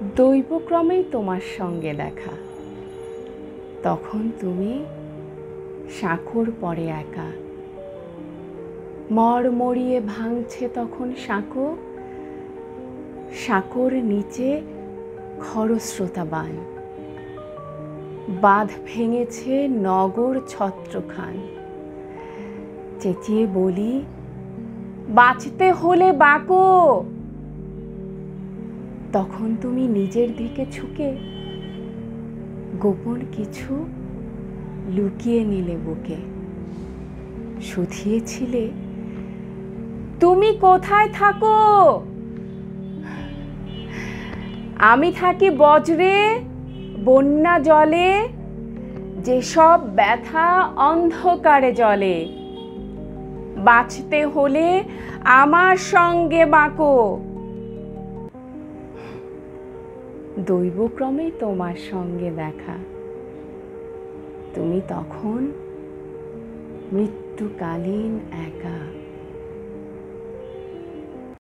দৈবক্রমেই তোমার সঙ্গে দেখা। তখন তুমি সাঁকোর পরে একা। মড়মড়িয়ে ভাঙছে তখন সাঁকো, সাঁকোর নিচে খরস্রোতা বান। বাঁধ ভেঙেছে নগর ছত্রখান। চেঁচিয়ে বলি, বাঁচতে হলে বাঁকো। তখন তুমি নিজের দিকে ঝুঁকে গোপন কিছু লুকিয়ে নিলে বুকে। শুধিয়েছিলে, তুমি কোথায় থাকো? আমি থাকি বজ্রে, বন্যা জলে, যেসব ব্যথা অন্ধকারে জ্বলে। বাঁচতে হলে আমার সঙ্গে বাঁকো। দৈবক্রমেই তোমার সঙ্গে দেখা। তুমি তখন মৃত্যুকালীন একা।